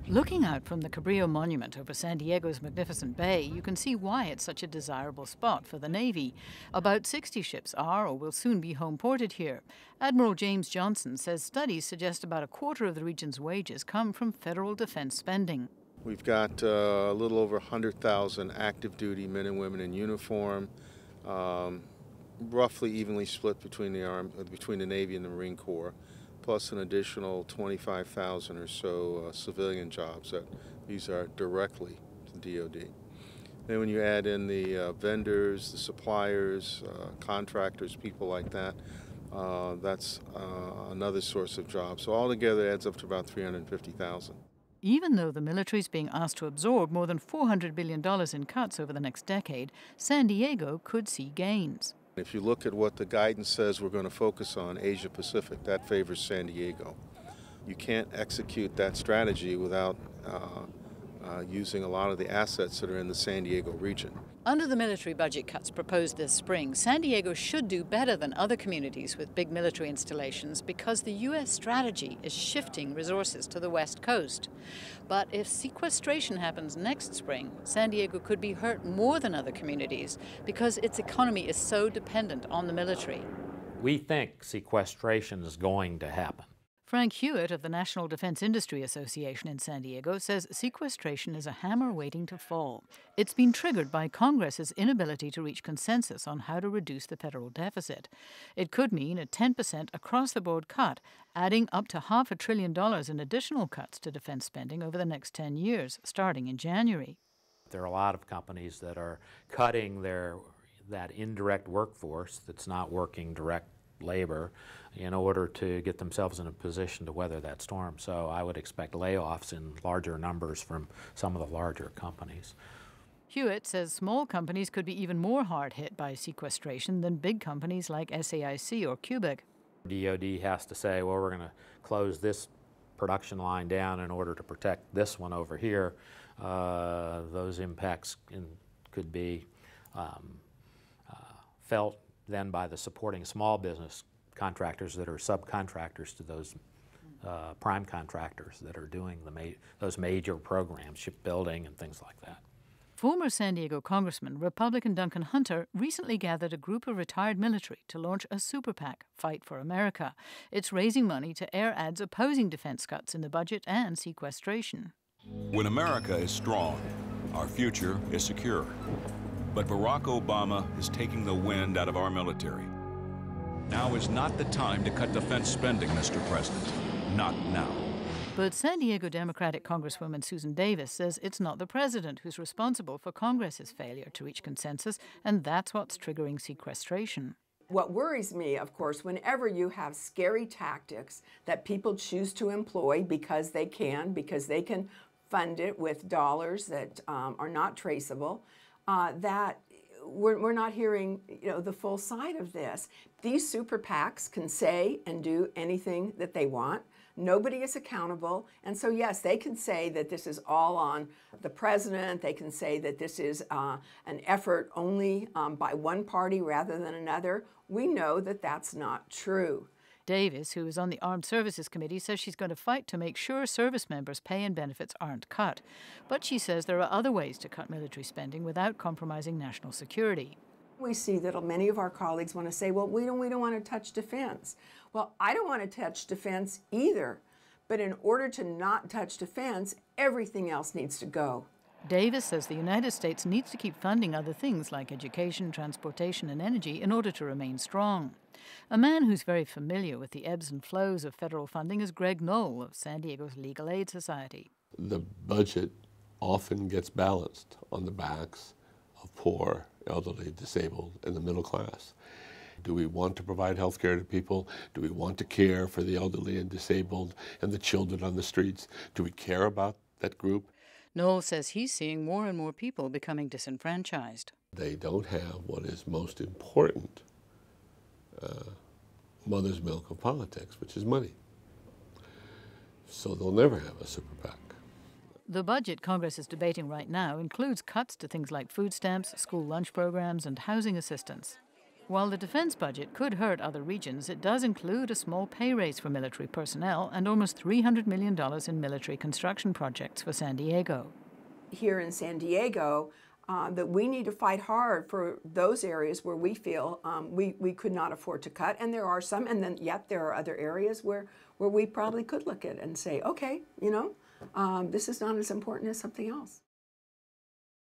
Looking out from the Cabrillo Monument over San Diego's magnificent bay, you can see why it's such a desirable spot for the Navy. About 60 ships are or will soon be home-ported here. Admiral James Johnson says studies suggest about a quarter of the region's wages come from federal defense spending. We've got a little over 100,000 active duty men and women in uniform, roughly evenly split between the Navy and the Marine Corps, plus an additional 25,000 or so civilian jobs that these are directly to DoD. Then when you add in the vendors, the suppliers, contractors, people like that, that's another source of jobs. So altogether it adds up to about 350,000. Even though the military is being asked to absorb more than $400 billion in cuts over the next decade, San Diego could see gains. If you look at what the guidance says we're going to focus on, Asia Pacific, that favors San Diego. You can't execute that strategy without using a lot of the assets that are in the San Diego region. Under the military budget cuts proposed this spring, San Diego should do better than other communities with big military installations because the U.S. strategy is shifting resources to the West Coast. But if sequestration happens next spring, San Diego could be hurt more than other communities because its economy is so dependent on the military. We think sequestration is going to happen. Frank Hewitt of the National Defense Industry Association in San Diego says sequestration is a hammer waiting to fall. It's been triggered by Congress's inability to reach consensus on how to reduce the federal deficit. It could mean a 10% across-the-board cut, adding up to $500 billion in additional cuts to defense spending over the next 10 years, starting in January. There are a lot of companies that are cutting that indirect workforce that's not working direct labor in order to get themselves in a position to weather that storm. So I would expect layoffs in larger numbers from some of the larger companies. Hewitt says small companies could be even more hard hit by sequestration than big companies like SAIC or Cubic. DoD has to say, well, we're going to close this production line down in order to protect this one over here. Those impacts could be felt then by the supporting small business contractors that are subcontractors to those prime contractors that are doing those major programs, shipbuilding and things like that. Former San Diego Congressman, Republican Duncan Hunter, recently gathered a group of retired military to launch a Super PAC, Fight for America. It's raising money to air ads opposing defense cuts in the budget and sequestration. When America is strong, our future is secure. But Barack Obama is taking the wind out of our military. Now is not the time to cut defense spending, Mr. President. Not now. But San Diego Democratic Congresswoman Susan Davis says it's not the president who's responsible for Congress's failure to reach consensus, and that's what's triggering sequestration. What worries me, of course, whenever you have scary tactics that people choose to employ because they can fund it with dollars that are not traceable, that we're not hearing, the full side of this. These super PACs can say and do anything that they want. Nobody is accountable. And so, yes, they can say that this is all on the president. They can say that this is an effort only by one party rather than another. We know that that's not true. Davis, who is on the Armed Services Committee, says she's going to fight to make sure service members' pay and benefits aren't cut. But she says there are other ways to cut military spending without compromising national security. We see that many of our colleagues want to say, well, we don't want to touch defense. Well, I don't want to touch defense either. But in order to not touch defense, everything else needs to go. Davis says the United States needs to keep funding other things like education, transportation, and energy in order to remain strong. A man who's very familiar with the ebbs and flows of federal funding is Greg Knoll of San Diego's Legal Aid Society. The budget often gets balanced on the backs of poor, elderly, disabled, and the middle class. Do we want to provide health care to people? Do we want to care for the elderly and disabled and the children on the streets? Do we care about that group? Knoll says he's seeing more and more people becoming disenfranchised. They don't have what is most important, mother's milk of politics, which is money. So they'll never have a super PAC. The budget Congress is debating right now includes cuts to things like food stamps, school lunch programs, and housing assistance. While the defense budget could hurt other regions, it does include a small pay raise for military personnel and almost $300 million in military construction projects for San Diego. Here in San Diego, that we need to fight hard for those areas where we feel we could not afford to cut, and there are some, and then yet there are other areas where we probably could look at it and say, okay, you know, this is not as important as something else.